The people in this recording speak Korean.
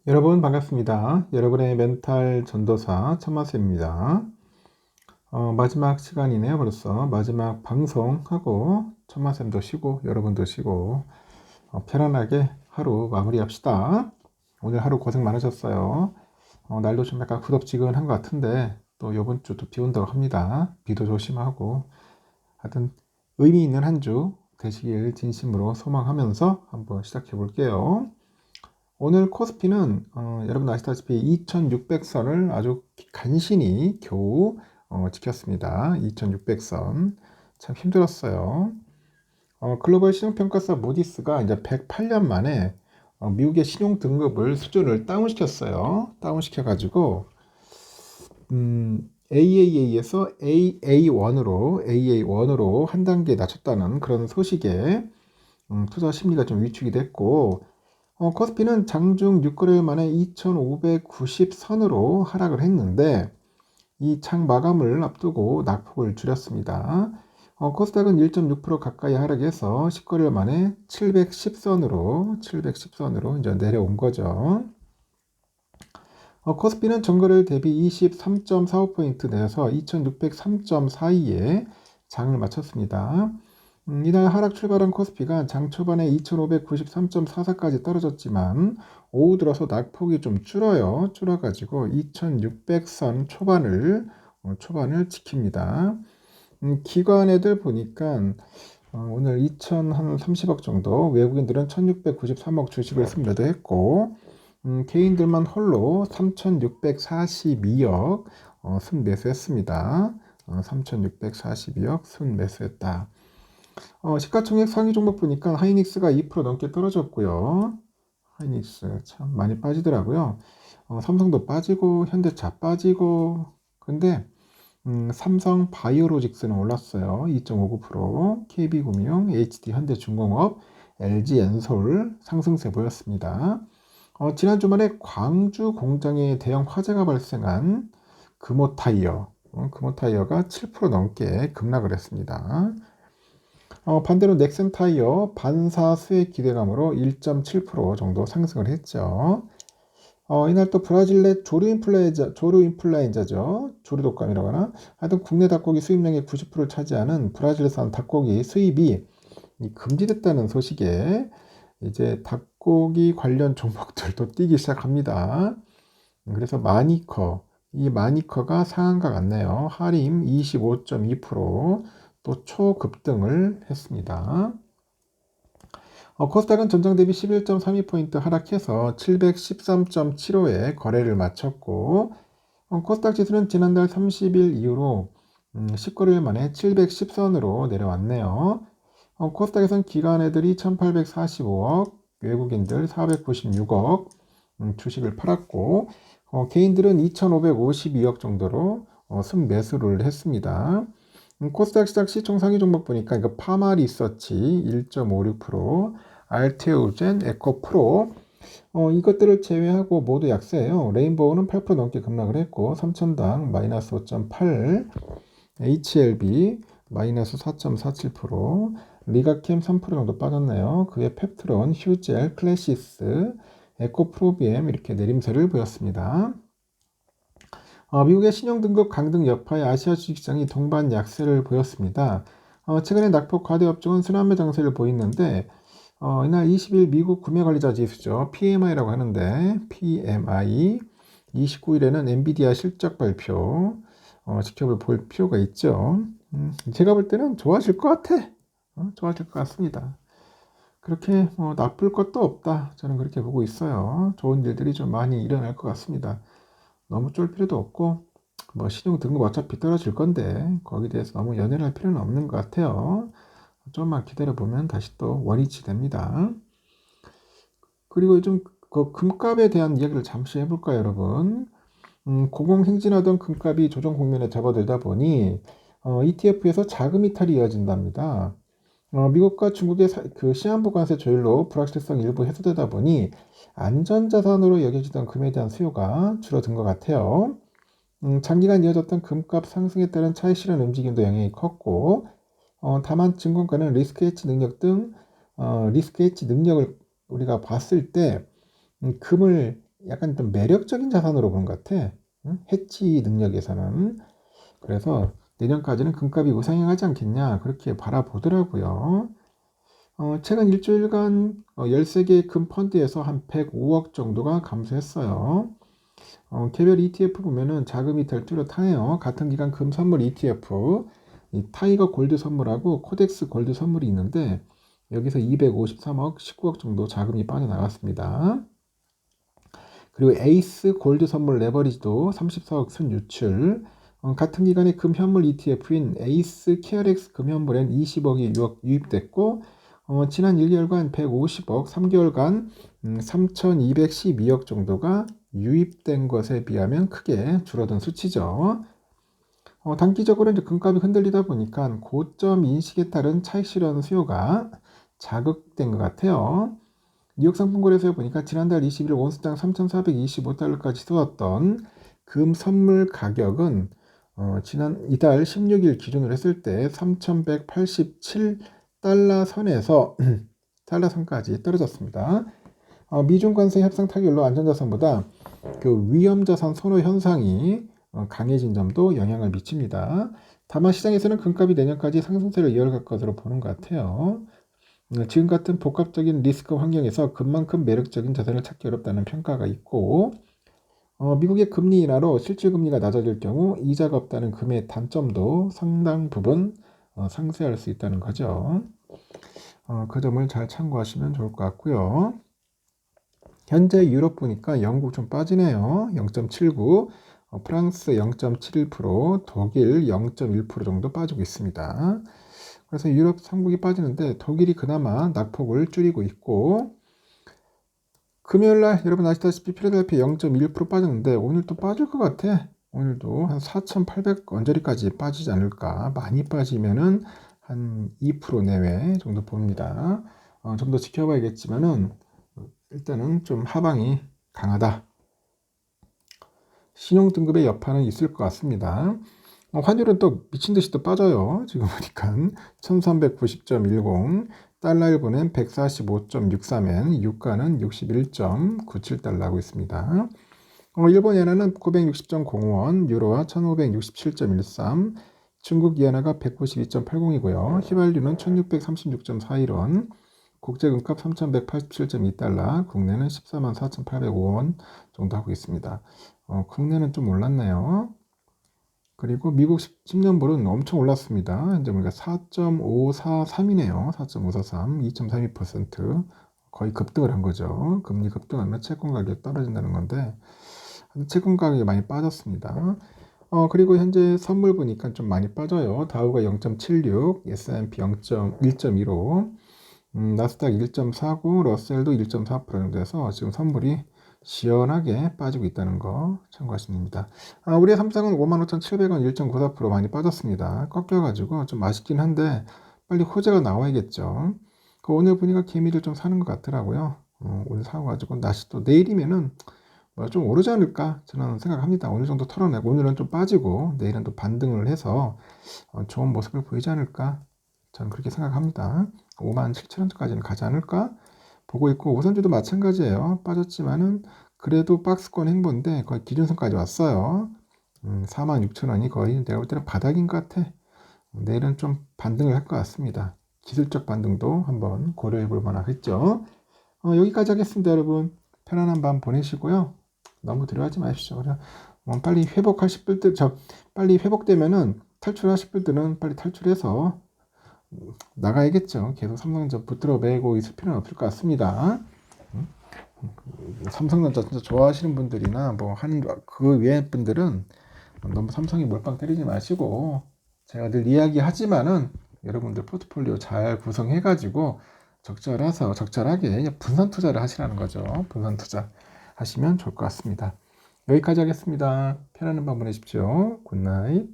여러분 반갑습니다. 여러분의 멘탈 전도사 천마스입니다. 마지막 시간이네요. 벌써 마지막 방송하고 천마쌤도 쉬고 여러분도 쉬고 편안하게 하루 마무리합시다. 오늘 하루 고생 많으셨어요. 날도 좀 약간 후덥지근한 것 같은데 또 이번 주도 비 온다고 합니다. 비도 조심하고 하여튼 의미 있는 한 주 되시길 진심으로 소망하면서 한번 시작해 볼게요. 오늘 코스피는 여러분 아시다시피 2600선을 아주 간신히 겨우 지켰습니다. 2600선 참 힘들었어요. 글로벌 신용평가사 모디스가 이제 108년 만에 미국의 신용 등급을 수준을 다운시켰어요. 다운시켜가지고 AAA에서 AA1으로 한 단계 낮췄다는 그런 소식에 투자 심리가 좀 위축이 됐고 코스피는 장중 6거래일 만에 2590선으로 하락을 했는데 이 장 마감을 앞두고 낙폭을 줄였습니다. 코스닥은 1.6% 가까이 하락해서 10거래일 만에 710선으로 이제 내려온 거죠. 코스피는 전거래일 대비 23.45포인트 내서 2603.42에 장을 마쳤습니다. 이날 하락 출발한 코스피가 장 초반에 2593.44까지 떨어졌지만 오후 들어서 낙폭이 좀 줄어가지고 2600선 초반을 지킵니다. 기관 애들 보니까 오늘 2030억 정도, 외국인들은 1693억 주식을 순매도 했고 개인들만 홀로 3642억 순매수했습니다. 3642억 순매수했다. 시가총액 상위 종목 보니까 하이닉스가 2% 넘게 떨어졌고요. 하이닉스 참 많이 빠지더라고요. 삼성도 빠지고 현대차 빠지고 근데 삼성 바이오로직스는 올랐어요. 2.59%, KB금융, HD현대중공업, LG엔솔 상승세 보였습니다. 지난 주말에 광주 공장에 대형 화재가 발생한 금호타이어가 7% 넘게 급락을 했습니다. 반대로 넥센타이어 반사 수혜 기대감으로 1.7% 정도 상승을 했죠. 이날 또 브라질 내 조류 인플루엔자죠. 조류 독감이라고 하나? 하여튼 국내 닭고기 수입량의 90%를 차지하는 브라질산 닭고기 수입이 금지됐다는 소식에 이제 닭고기 관련 종목들도 뛰기 시작합니다. 그래서 이 마니커가 상한가 같네요. 할인 25.2%, 또 초급등을 했습니다. 코스닥은 전장 대비 11.32포인트 하락해서 713.75에 거래를 마쳤고 코스닥 지수는 지난달 30일 이후로 10거래일 만에 710선으로 내려왔네요. 코스닥에선 기관 애들이 1845억, 외국인들 496억 주식을 팔았고 개인들은 2552억 정도로 순매수를 했습니다. 코스닥 시작 시총 상위 종목 보니까 이거 파마리서치 1.56%, 알테오젠, 에코프로 이것들을 제외하고 모두 약세예요. 레인보우는 8% 넘게 급락을 했고 삼천당 마이너스 5.8, HLB 마이너스 4.47%, 리가캠 3% 정도 빠졌네요. 그외 펩트론, 휴젤, 클래시스, 에코프로비엠 이렇게 내림세를 보였습니다. 미국의 신용등급 강등 여파에 아시아 주식시장이 동반 약세를 보였습니다. 최근에 낙폭 과대 업종은 순환매 장세를 보이는데 이날 20일 미국 구매관리자 지수죠. PMI라고 하는데 PMI 29일에는 엔비디아 실적 발표 지켜볼 필요가 있죠. 제가 볼 때는 좋아질 것 같아. 좋아질 것 같습니다. 그렇게 나쁠 것도 없다. 저는 그렇게 보고 있어요. 좋은 일들이 좀 많이 일어날 것 같습니다. 너무 쫄 필요도 없고 신용 등급 어차피 떨어질 건데 거기에 대해서 너무 연연할 할 필요는 없는 것 같아요. 좀만 기다려 보면 다시 또 원위치 됩니다. 그리고 요즘 그 금값에 대한 이야기를 잠시 해볼까요, 여러분? 고공행진하던 금값이 조정 국면에 접어들다 보니 ETF에서 자금 이탈이 이어진답니다. 미국과 중국의 그 시한부 관세 조율로 불확실성 일부 해소되다 보니 안전자산으로 여겨지던 금에 대한 수요가 줄어든 것 같아요. 장기간 이어졌던 금값 상승에 따른 차익 실현 움직임도 영향이 컸고 다만 증권가는 리스크 헤지 능력을 우리가 봤을 때 금을 약간 좀 매력적인 자산으로 보는 것 같아. 응? 해치 능력에서는. 그래서 내년까지는 금값이 우상향하지 않겠냐 그렇게 바라보더라고요. 최근 일주일간 13개 금 펀드에서 한 105억 정도가 감소했어요. 개별 ETF 보면은 자금이 될 뚜렷하네요. 같은 기간 금 선물 ETF, 이 타이거 골드 선물하고 코덱스 골드 선물이 있는데 여기서 253억, 19억 정도 자금이 빠져나갔습니다. 그리고 에이스 골드 선물 레버리지도 34억 순 유출. 같은 기간에 금현물 ETF인 에이스 케어렉스 금현물엔 20억이 유입됐고 지난 1개월간 150억, 3개월간 3,212억 정도가 유입된 것에 비하면 크게 줄어든 수치죠. 단기적으로 이제 금값이 흔들리다 보니까 고점 인식에 따른 차익 실현 수요가 자극된 것 같아요. 뉴욕 상품거래소에 보니까 지난달 21일 온스당 3,425달러까지 쏘았던 금 선물 가격은 지난 이달 16일 기준으로 했을 때 3,187달러 선에서 달러 선까지 떨어졌습니다. 미중 관세 협상 타결로 안전자산보다 그 위험자산 선호 현상이 강해진 점도 영향을 미칩니다. 다만 시장에서는 금값이 내년까지 상승세를 이어갈 것으로 보는 것 같아요. 지금 같은 복합적인 리스크 환경에서 금만큼 매력적인 자산을 찾기 어렵다는 평가가 있고 미국의 금리 인하로 실질금리가 낮아질 경우 이자가 없다는 금의 단점도 상당 부분 상쇄할 수 있다는 거죠. 그 점을 잘 참고하시면 좋을 것 같고요. 현재 유럽 보니까 영국 좀 빠지네요. 0.79, 프랑스 0.71%, 독일 0.1% 정도 빠지고 있습니다. 그래서 유럽 3국이 빠지는데 독일이 그나마 낙폭을 줄이고 있고 금요일날 여러분 아시다시피 필라델피아 0.1% 빠졌는데 오늘 또 빠질 것 같아. 오늘도 한 4,800 언저리까지 빠지지 않을까. 많이 빠지면은 한 2% 내외 정도 봅니다. 좀 더 지켜봐야겠지만은 일단은 좀 하방이 강하다. 신용등급의 여파는 있을 것 같습니다. 환율은 또 미친듯이 또 빠져요. 지금 보니까 1390.10, 달러 1분엔 145.63엔, 유가는 61.97달러 하고 있습니다. 일본 엔화는 960.05원, 유로화 1567.13, 중국 이엔화가 192.80이고요. 휘발유는 1636.41원, 국제금값 3187.2달러, 국내는 144,805원 정도 하고 있습니다. 국내는 좀 올랐네요. 그리고 미국 10년물은 엄청 올랐습니다. 이제 우리가 4.543이네요. 4.543, 2.32%. 거의 급등을 한 거죠. 금리 급등하면 채권 가격이 떨어진다는 건데, 채권 가격이 많이 빠졌습니다. 그리고 현재 선물 보니까 좀 많이 빠져요. 다우가 0.76, S&P 1.15, 나스닥 1.49, 러셀도 1.4% 정도 돼서 지금 선물이 시원하게 빠지고 있다는 거 참고하시면 됩니다. 우리의 삼성은 55,700원 1.94% 많이 빠졌습니다. 꺾여가지고 좀 아쉽긴 한데 빨리 호재가 나와야겠죠. 오늘 보니까 개미들 좀 사는 것 같더라고요. 오늘 사가지고 다시 또 내일이면은 좀 오르지 않을까 저는 생각합니다. 어느 정도 털어내고 오늘은 좀 빠지고 내일은 또 반등을 해서 좋은 모습을 보이지 않을까 저는 그렇게 생각합니다. 57,000원까지는 가지 않을까 보고 있고 우선주도 마찬가지예요. 빠졌지만은 그래도 박스권 행보인데 거의 기준선까지 왔어요. 46,000원이 거의 내가 볼 때는 바닥인 것 같아. 내일은 좀 반등을 할 것 같습니다. 기술적 반등도 한번 고려해 볼 만하겠죠. 여기까지 하겠습니다, 여러분. 편안한 밤 보내시고요. 너무 두려워하지 마십시오. 빨리 회복하실 분들, 빨리 회복되면은 탈출하실 분들은 빨리 탈출해서 나가야겠죠. 계속 삼성전자 붙들어 매고 있을 필요는 없을 것 같습니다. 삼성전자 진짜 좋아하시는 분들이나 뭐 하는 그 외의 분들은 너무 삼성에 몰빵 때리지 마시고 제가 늘 이야기하지만은 여러분들 포트폴리오 잘 구성해가지고 적절하게 분산 투자를 하시라는 거죠. 분산 투자 하시면 좋을 것 같습니다. 여기까지 하겠습니다. 편안한 밤 보내십시오. 굿나잇.